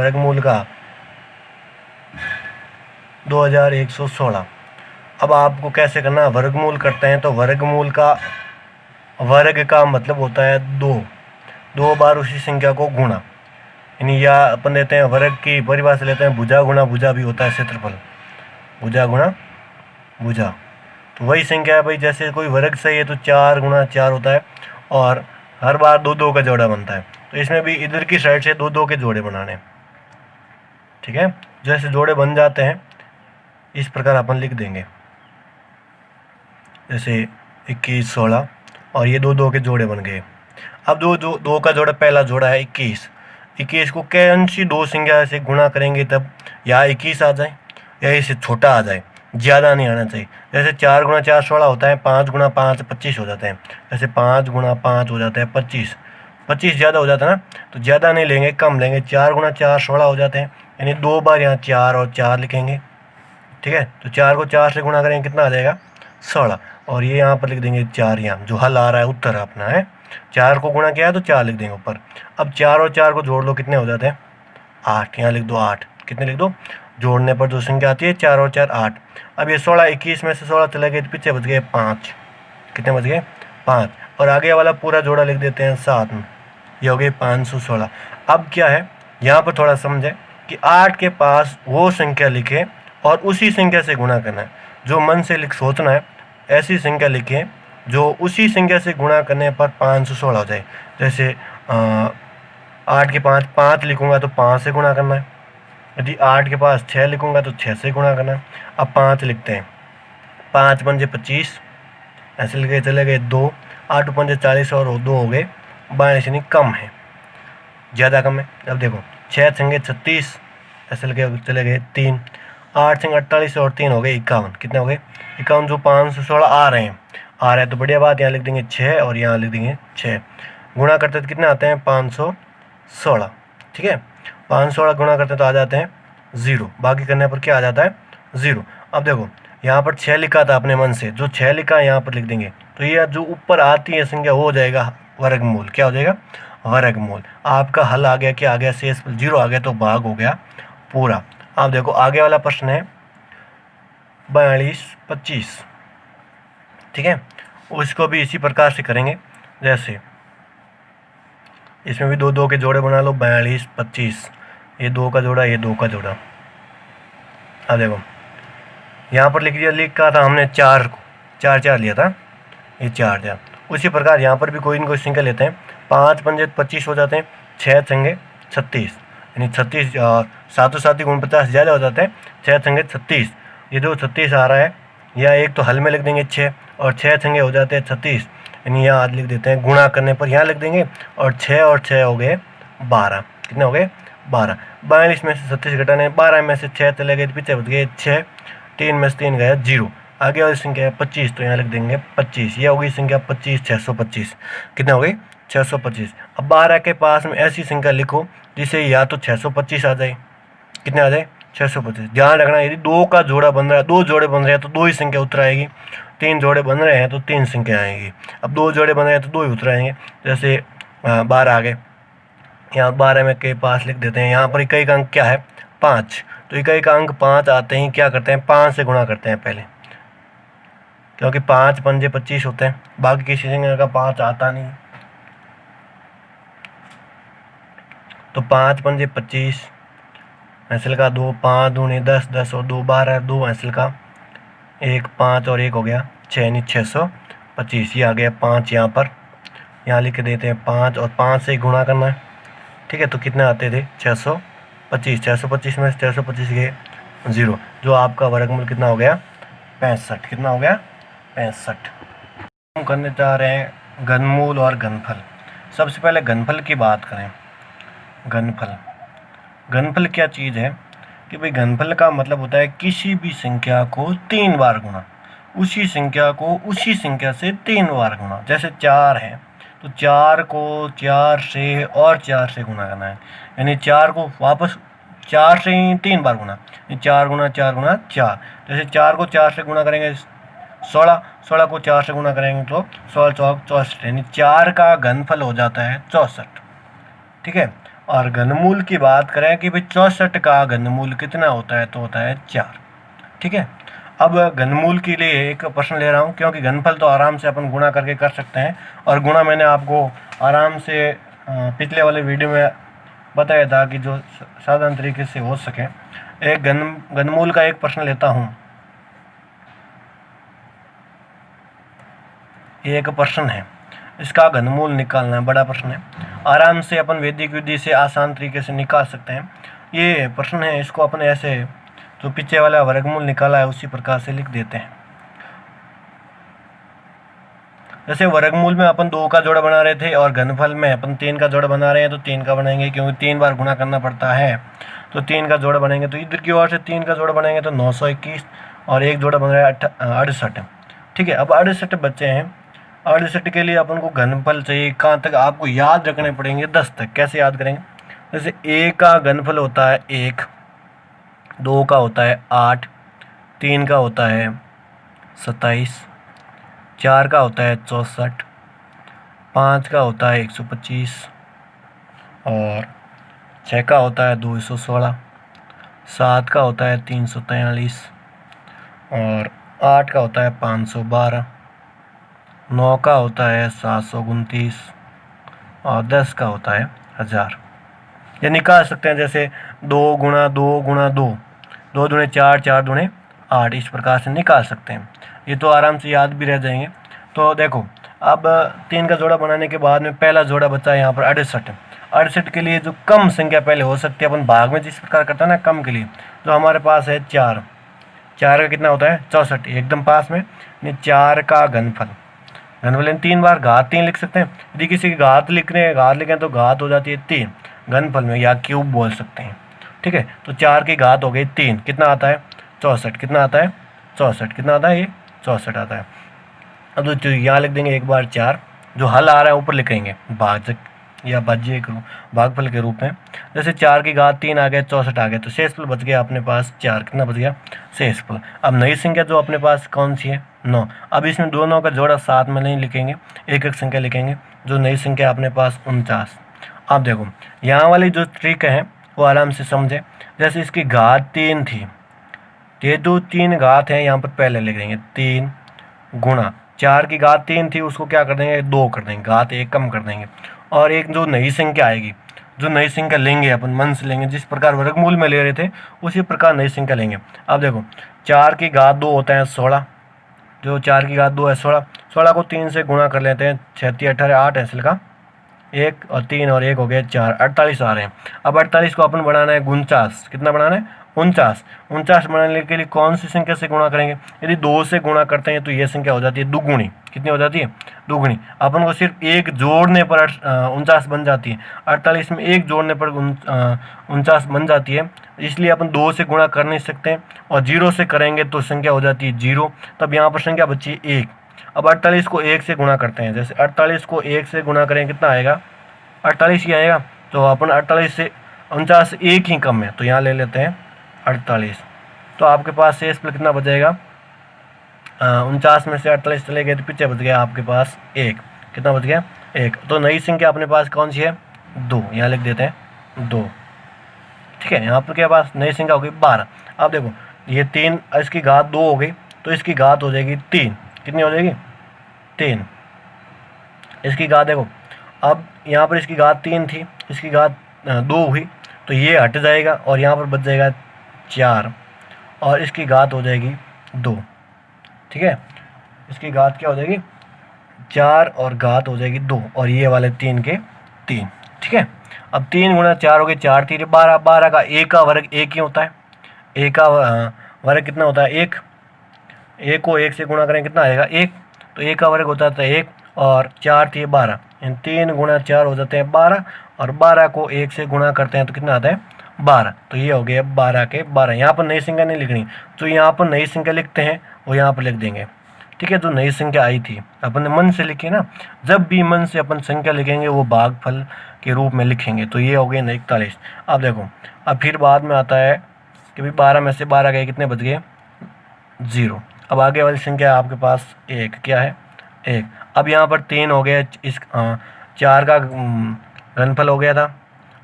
वर्गमूल का 2116। अब आपको कैसे करना है, वर्गमूल करते हैं तो वर्गमूल का वर्ग का मतलब होता है 2 बार उसी संख्या को गुणा, यानी या अपन लेते हैं वर्ग की परिभाषा लेते हैं भुजा गुणा भुजा भी होता है क्षेत्रफल, भुजा गुणा भुजा। तो वही संख्या है भाई, जैसे कोई वर्ग सही है तो 4 गुणा 4 होता है और हर बार 2 का जोड़ा बनता है। तो इसमें भी इधर की साइड से 2 के जोड़े बनाने हैं, ठीक है। जैसे जोड़े बन जाते हैं इस प्रकार अपन लिख देंगे, जैसे 21 16 और ये 2 के जोड़े बन गए। अब दो का जोड़ा पहला जोड़ा है 21 को कौन सी 2 संख्या से गुणा करेंगे तब या 21 आ जाए या इससे छोटा आ जाए, ज़्यादा नहीं आना चाहिए। जैसे 4 गुणा 4 16 होता है, 5 गुणा 5 25 हो जाते हैं। जैसे 5 गुणा 5 हो जाता है 25, 25 ज़्यादा हो जाता है ना, तो ज़्यादा नहीं लेंगे, कम लेंगे। 4 गुणा 4 16 हो जाते हैं, यानी 2 बार यहाँ 4 और 4 लिखेंगे, ठीक है। तो 4 को 4 से गुणा करेंगे कितना आ जाएगा 16, और ये यहाँ पर लिख देंगे 4, यहाँ जो हल आ रहा है उत्तर अपना है। 4 को गुणा किया है तो 4 लिख देंगे ऊपर। अब 4 और 4 को जोड़ लो, कितने हो जाते हैं 8, यहाँ लिख दो 8, कितने लिख दो, जोड़ने पर जो संख्या आती है 4 और 4 8। अब ये 16 21 में से 16 चले गए तो पीछे बच गए 5, कितने बच गए 5, और आगे वाला पूरा जोड़ा लिख देते हैं 7 में, ये हो गए 516। अब क्या है यहाँ पर थोड़ा समझें कि 8 के पास वो संख्या लिखें और उसी संख्या से गुणा करना है, जो मन से सोचना है ऐसी संख्या लिखें जो उसी संख्या से गुणा करने पर 516 हो जाए। जैसे 8 के 5 लिखूंगा तो 5 से गुणा करना है, यदि 8 के पास 6 लिखूंगा तो 6 से गुणा करना है। अब 5 लिखते हैं, 5 पंजे 25, ऐसे लिखे चले गए 2, 8 पंजे 40 और 2 हो गए 22, यानी कम है, ज़्यादा कम है। अब देखो 6 छंगे 36, ऐसे लिखे चले गए 3, 8 छंगे 48 और 3 हो गए 51, कितने हो गए 51, जो 516 आ रहे हैं तो बढ़िया बात, यहाँ लिख देंगे 6 और यहाँ लिख देंगे 6। गुणा करते तो कितने आते हैं 516, ठीक है। 516 गुणा करते तो आ जाते हैं 0, बाकी करने पर क्या आ जाता है 0। अब देखो यहाँ पर 6 लिखा था अपने मन से, जो 6 लिखा है यहाँ पर लिख देंगे, तो ये जो ऊपर आती है संख्या वो हो जाएगा वर्गमूल, क्या हो जाएगा वर्गमूल। आपका हल आ गया, क्या आ गया शेष 0 आ गया, तो भाग हो गया पूरा। अब देखो आगे वाला प्रश्न है 42 25, ठीक है। उसको भी इसी प्रकार से करेंगे, जैसे इसमें भी 2 के जोड़े बना लो, 42 25, ये 2 का जोड़ा, ये 2 का जोड़ा। अब देखो यहाँ पर लिखा था हमने 4 को 4 4 लिया था, ये 4 4। उसी प्रकार यहाँ पर भी कोई न कोई संख्या लेते हैं, 5 पंजे 25 हो जाते हैं, 6 छंगे 36, यानी 36 सातों साथी 49 ज़्यादा हो जाते हैं, 6 छंगे 36। ये जो 36 आ रहा है या एक तो हल में लिख देंगे 6, और 6 छंगे हो जाते हैं 36, यानी यहाँ आज लिख देते हैं, गुणा करने पर यहाँ लिख देंगे, और 6 हो गए 12, कितने हो गए 12। 42 में से 36 घटाने, 12 में से 6 चले गए, पीछे बच गए 6, 3 में से 3 गया 0। आगे वाली संख्या है 25, तो यहाँ लिख देंगे 25, यह होगी संख्या 25 625, कितने हो गई 625। अब 12 के पास में ऐसी संख्या लिखो जिसे या तो 625 आ जाए, कितने आ जाए 625। ध्यान रखना यदि 2 का जोड़ा बन रहा है, 2 जोड़े बन रहे हैं तो 2 ही संख्या उतर आएगी, 3 जोड़े बन रहे हैं तो 3 संख्या आएगी। अब 2 जोड़े बन रहे हैं तो 2 ही उतर आएंगे, जैसे 12 आ गए, यहाँ 12 में के पास लिख देते हैं। यहाँ पर इकाई का अंक क्या है 5, तो इकाई का अंक 5 आते ही क्या करते हैं 5 से गुणा करते हैं पहले, क्योंकि 5 पंजे 25 होते हैं, बाकी किसी संख्या का 5 आता नहीं। तो 5 पंजे 25, हासिल का 2, 5 दूनी 10, 10 और 2 12, 2 हासिल का 1, 5 और 1 हो गया 6, यानी 625। ये आ गया 5, यहाँ लिख देते हैं 5 और 5 से गुणा करना है, ठीक है। तो कितने आते थे 625, 625 में 625 गए 0, जो आपका वर्गमूल कितना हो गया 65, कितना हो गया 65। हम करने जा रहे हैं घनमूल और घनफल। सबसे पहले घनफल की बात करें। घनफल क्या चीज़ है कि भाई घनफल का मतलब होता है किसी भी संख्या को 3 बार गुणा, उसी संख्या को उसी संख्या से 3 बार गुणा। जैसे 4 है तो 4 को 4 से और 4 से गुणा करना है, यानी 4 को वापस 4 से ही 3 बार गुणा, 4 गुणा 4 गुणा 4। जैसे 4 को 4 से गुणा करेंगे 16, 16 को 4 से गुणा करेंगे तो 16 चौक 64, यानी 4 का घनफल हो जाता है 64, ठीक है। और घनमूल की बात करें कि भाई 64 का घनमूल कितना होता है, तो होता है 4। ठीक है, अब घनमूल के लिए एक प्रश्न ले रहा हूँ, क्योंकि घनफल तो आराम से अपन गुणा करके कर सकते हैं, और गुणा मैंने आपको आराम से पिछले वाले वीडियो में बताया था कि जो साधारण तरीके से हो सके। एक घनमूल का एक प्रश्न लेता हूँ। ये एक प्रश्न है, इसका घनमूल निकालना है, बड़ा प्रश्न है, आराम से अपन वैदिक विधि से आसान तरीके से निकाल सकते हैं। ये प्रश्न है, इसको अपन ऐसे जो पीछे वाला वर्गमूल निकाला है उसी प्रकार से लिख देते हैं। जैसे वर्गमूल में अपन 2 का जोड़ा बना रहे थे और घनफल में अपन 3 का जोड़ा बना रहे हैं, तो 3 का बनाएंगे, क्योंकि 3 बार गुणा करना पड़ता है, तो 3 का जोड़ा बनेंगे। तो इधर की ओर से 3 का जोड़ा बनाएंगे तो 921, और एक जोड़ा बन रहा है 68। ठीक है, अब 68 बच्चे हैं। 68 के लिए अपन को घनफल चाहिए, कहाँ तक आपको याद रखने पड़ेंगे, 10 तक। कैसे याद करेंगे, जैसे a का घनफल होता है 1, 2 का होता है 8, 3 का होता है 27, 4 का होता है 64, 5 का होता है 125, और 6 का होता है 216, 7 का होता है 343, और 8 का होता है 512, 9 का होता है 729, और 10 का होता है 1000। ये निकाल सकते हैं, जैसे 2 गुणा 2 गुणा 2, 2 दूने 4, 4 दूने 8, इस प्रकार से निकाल सकते हैं। ये तो आराम से याद भी रह जाएंगे। तो देखो, अब 3 का जोड़ा बनाने के बाद में पहला जोड़ा बचा है यहाँ पर 68। 68 के लिए जो कम संख्या पहले हो सकती है, अपन भाग में जिस प्रकार करता है ना कम के लिए, तो हमारे पास है 4। 4 का कितना होता है 64, एकदम पास में। 4 का घनफल, घनफल 3 बार घात 3 लिख सकते हैं। यदि किसी की घात लिखें तो घात हो जाती है 3 घनफल में, या क्यूब बोल सकते हैं। ठीक है, तो 4 की घात हो गई 3, कितना आता है 64, कितना आता है 64, कितना आता है ये 64 आता है। अब तो यहाँ लिख देंगे एक बार 4, जो हल आ रहा है ऊपर लिखेंगे भाजक या भाज्य के रूप, भागफल के रूप में। जैसे 4 की घात 3 आ गया, 64 आ गया, तो शेषफल बच गया अपने पास 4, कितना बच गया शेषफल। अब नई संख्या जो अपने पास कौन सी है 9। अब इसमें दोनों का जोड़ा साथ में नहीं लिखेंगे, एक एक संख्या लिखेंगे। जो नई संख्या अपने पास 49। अब देखो, यहाँ वाली जो ट्रिक है वो आराम से समझे। जैसे इसकी घात 3 थी, ये जो 3 घात है यहाँ पर पहले लिख देंगे 3 गुणा 4 की घात 3 थी, उसको क्या कर देंगे 2 कर देंगे, घात 1 कम कर देंगे। और एक जो नई संख्या आएगी, जो नई संख्या लेंगे अपन मन से लेंगे, जिस प्रकार वर्गमूल में ले रहे थे उसी प्रकार नई संख्या लेंगे। अब देखो, 4 की घात 2 होता है 16, जो 4 की घात 2 है 16, 16 को 3 से गुणा कर लेते हैं, 36 18 8 ऐसे का 1 और 3 और 1 हो गया 4, 48 आ रहे हैं। अब 48 को अपन बनाना है 49, कितना बनाना है 49। 49 बनाने के लिए कौन सी संख्या से गुणा करेंगे, यदि 2 से गुणा करते हैं तो ये संख्या हो जाती है दुगुनी, कितनी हो जाती है दुगुनी। अपन को सिर्फ एक जोड़ने पर 49 बन जाती है, 48 में एक जोड़ने पर 49 बन जाती है, इसलिए अपन 2 से गुणा कर नहीं सकते हैं, और 0 से करेंगे तो संख्या हो जाती है 0, तब यहाँ पर संख्या बची है 1। अब 48 को 1 से गुणा करते हैं, जैसे 48 को 1 से गुणा करें कितना आएगा 48 ही आएगा, तो अपन 48 से 49 एक ही कम है, तो यहाँ ले लेते हैं 48। तो आपके पास शेषफल कितना बचेगा 49 में से 48 चले गए तो पीछे बच गया आपके पास 1, कितना बच गया 1। तो नई संख्या अपने पास कौन सी है 2, यहाँ लिख देते हैं 2। ठीक है, यहाँ पर क्या पास नई संख्या हो गई 12। अब देखो, ये 3, इसकी घात 2 हो गई, तो इसकी घात हो जाएगी 3, कितनी हो जाएगी 3। इसकी घात देखो, अब यहाँ पर इसकी घात 3 थी, इसकी घात 2 हुई, तो ये हट जाएगा और यहाँ पर बच जाएगा 4, और इसकी घात हो जाएगी 2। ठीक है, इसकी घात क्या हो जाएगी 4 और घात हो जाएगी 2, और ये वाले 3 के 3। ठीक है, अब 3 गुणा 4 हो गए 4 3 12, 12 का 1 का वर्ग 1 ही होता है, 1 का वर्ग कितना होता है 1, 1 को 1 से गुणा करें कितना आएगा 1, तो 1 का वर्ग होता है 1, और 4 थी 12, 3 गुणा 4 हो जाते हैं 12, और 12 को 1 से गुणा करते हैं तो कितना आता है 12, तो ये हो गया 12 के 12। यहाँ पर नई संख्या नहीं लिखनी, तो यहाँ पर नई संख्या लिखते हैं वो यहाँ पर लिख देंगे। ठीक है, जो नई संख्या आई थी अपन ने मन से लिखी ना, जब भी मन से अपन संख्या लिखेंगे वो भागफल के रूप में लिखेंगे, तो ये हो गए 41। अब देखो, अब फिर बाद में आता है कि भाई 12 में से 12 गए कितने बच गए 0। अब आगे वाली संख्या आपके पास 1, क्या है 1। अब यहाँ पर 3 हो गया, इस 4 का घनफल हो गया था,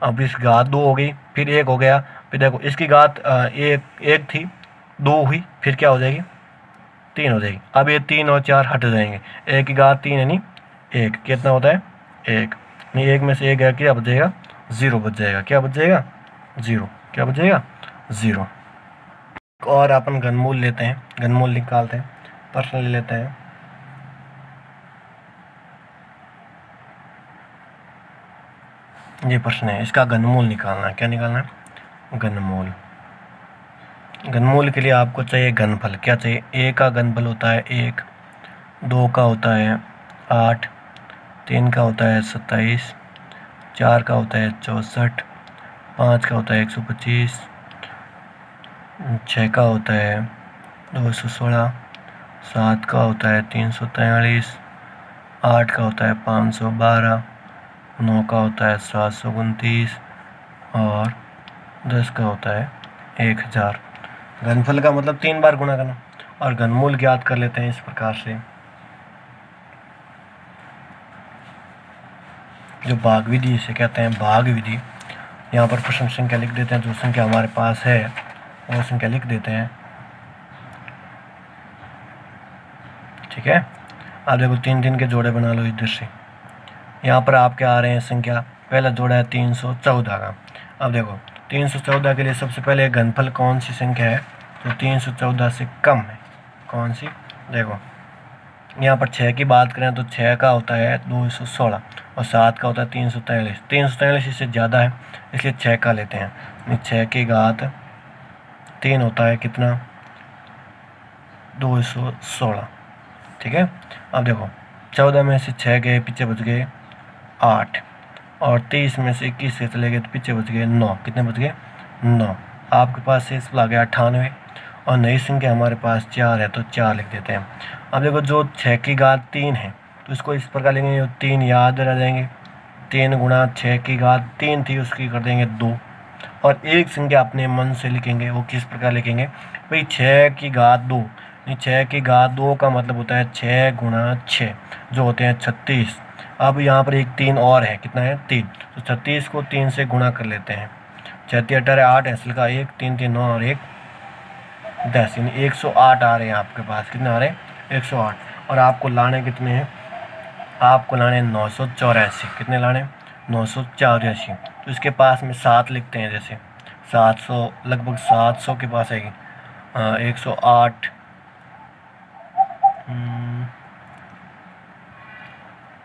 अब इसकी घात 2 हो गई, फिर 1 हो गया, फिर देखो इसकी घात एक थी, 2 हुई, फिर क्या हो जाएगी 3 हो जाएगी। अब ये 3 और 4 हट जाएंगे, 1 की घात 3 यानी 1, कितना होता है 1, नहीं 1 में से 1 गया, क्या बच जाएगा 0 बच जाएगा, क्या बच जाएगा 0, क्या बच जाएगा 0। और अपन घनमूल लेते हैं, घनमूल निकालते हैं, प्रश्न ले लेते हैं। ये प्रश्न है, इसका घनमूल निकालना है, क्या निकालना है घनमूल। घनमूल के लिए आपको चाहिए घनफल, क्या चाहिए, ए का घनफल होता है 1, 2 का होता है 8, 3 का होता है 27, 4 का होता है 64, 5 का होता है 125, 6 का होता है 216, 7 का होता है 343, 8 का होता है 512, 9 का होता है 729 और 10 का होता है 1000। घनफल का मतलब 3 बार गुणा करना। और घनमूल ज्ञात कर लेते हैं इस प्रकार से, जो भाग विधि इसे कहते हैं, भाग विधि। यहाँ पर प्रश्न संख्या लिख देते हैं, जो संख्या हमारे पास है वो संख्या लिख देते हैं, ठीक है। अब देखो 3 3 के जोड़े बना लो इधर से। यहाँ पर आपके आ रहे हैं संख्या, पहला जोड़ा है 314 का। अब देखो 314 के लिए सबसे पहले घनफल कौन सी संख्या है, तो 314 से कम है, कौन सी, देखो यहाँ पर 6 की बात करें तो 6 का होता है 216 और 7 का होता है 343। 343 इससे ज़्यादा है, इसलिए 6 का लेते हैं। 6 की घात 3 होता है कितना 216, ठीक है। अब देखो 14 में से 6 गए, पीछे बच गए 8 और 23 में से 21 से चले गए तो पीछे बच गए 9, कितने बच गए 9। आपके पास शेष आ गया 98 और नई संख्या हमारे पास 4 है तो 4 लिख देते हैं। अब देखो जो 6 की घात 3 है तो इसको इस प्रकार लिखेंगे, 3 याद रह जाएंगे, 3 गुणा 6 की घात 3 थी उसकी कर देंगे 2 और एक संख्या अपने मन से लिखेंगे, वो किस प्रकार लिखेंगे भाई 6 की घात 2, 6 की घात 2 का मतलब होता है 6 गुणा 6 जो होते हैं 36। अब यहाँ पर एक 3 और है, कितना है 3, तो 36 को 3 से गुणा कर लेते हैं, 36 18 8 ऐसल का 1 3 3 9 और 1 10, यानी 108 आ रहे हैं आपके पास, कितने आ रहे हैं 108। और आपको लाने कितने हैं, आपको लाने 984, कितने लाने 984। तो इसके पास में 7 लिखते हैं, जैसे 700 लगभग 700 के पास आएगी 108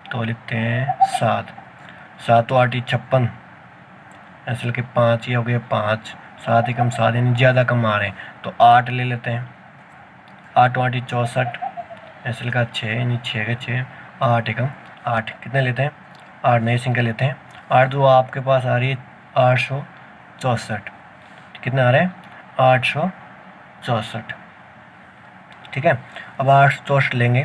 तो लिखते हैं 7, 7 तो 8 56, असल के 5 ही हो गए 5, 7 ही कम 7 यानी ज़्यादा कम आ रहे हैं तो 8 ले लेते हैं, 8 8 64, असल का 6 यानी 6 के 6, 8 एकम 8, कितने लेते हैं 8 नई संख्या लेते हैं। 8 जो आपके पास आ रही है 864, कितने आ रहे हैं 864, ठीक है। अब 864 लेंगे,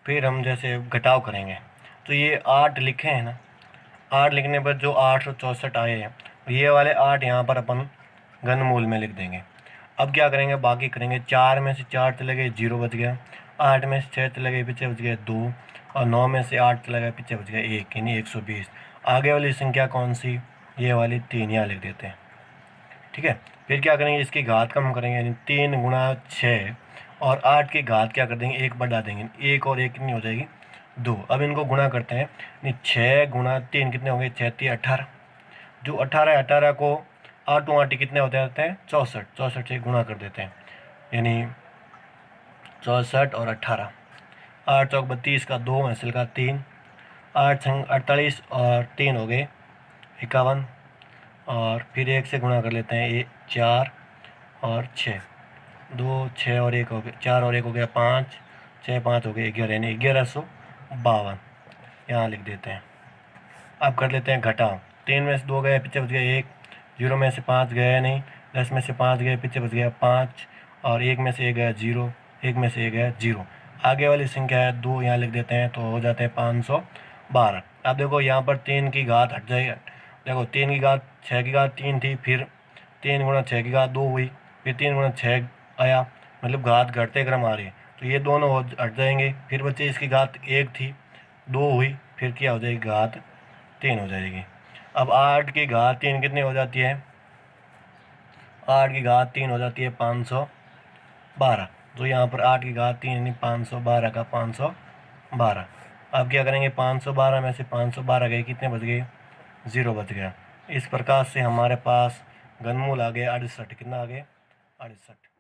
फिर हम जैसे घटाव करेंगे तो ये 8 लिखे हैं ना, 8 लिखने पर जो 864 आए हैं ये वाले 8 यहाँ पर अपन घनमूल में लिख देंगे। अब क्या करेंगे, बाकी करेंगे, 4 में से 4 चले गए 0 बच गया, 8 में से 6 चले गए पीछे बच गए 2 और 9 में से 8 चले गए पीछे बच गया 1 यानी 120। आगे वाली संख्या कौन सी, ये वाली 3 यहाँ लिख देते हैं, ठीक है। फिर क्या करेंगे, इसकी घात कम करेंगे, यानी 3 गुणा 6 और 8 की घात क्या कर देंगे 1 बढ़ा देंगे, 1 और 1 कितनी हो जाएगी 2। अब इनको गुणा करते हैं, यानी 6 गुणा 3 कितने होंगे 6 3 18, जो 18 है 18 को 8 8 कितने होते हैं 64, 64 से गुणा कर देते हैं, यानी 64 और 18, 8 चौक 32 का 2 हासिल का 3, 8 संग 48 और 3 हो गए 51 और फिर 1 से गुणा कर लेते हैं, ये 4 और 6, 2 6 और 1 हो गया 4 और 1 हो गया 5, 6 5 हो गए 11 यानी 1152 यहाँ लिख देते हैं। अब कर लेते हैं घटाव, 3 में से 2 गए पीछे बच गया 1, 0 में से 5 गए नहीं, 10 में से 5 गए पीछे बच गया 5 और 1 में से 1 गया 0, 1 में से 1 गया 0। आगे वाली संख्या है 2 यहाँ लिख देते हैं तो हो जाते हैं 512। अब देखो यहाँ पर 3 की घात हट जाएगी, देखो 3 की घात 6 की घात 3 थी, फिर 3 गुणा 6 की घात 2 हुई, फिर 3 गुणा 6 आया, मतलब घात घटते क्रम आ रही है तो ये दोनों हट जाएंगे। फिर बच्चे इसकी घात 1 थी 2 हुई, फिर क्या हो जाएगी घात 3 हो जाएगी। अब 8 की घात 3 कितनी हो जाती है? 8 की घात 3 हो जाती है 512। तो यहाँ पर 8 की घात 3 यानी 512 का 512। अब क्या करेंगे, 512 में से 512 गए, कितने बच गए? 0 बच गया। इस प्रकार से हमारे पास घनमूल आ गया 68। कितना आ गया? 68।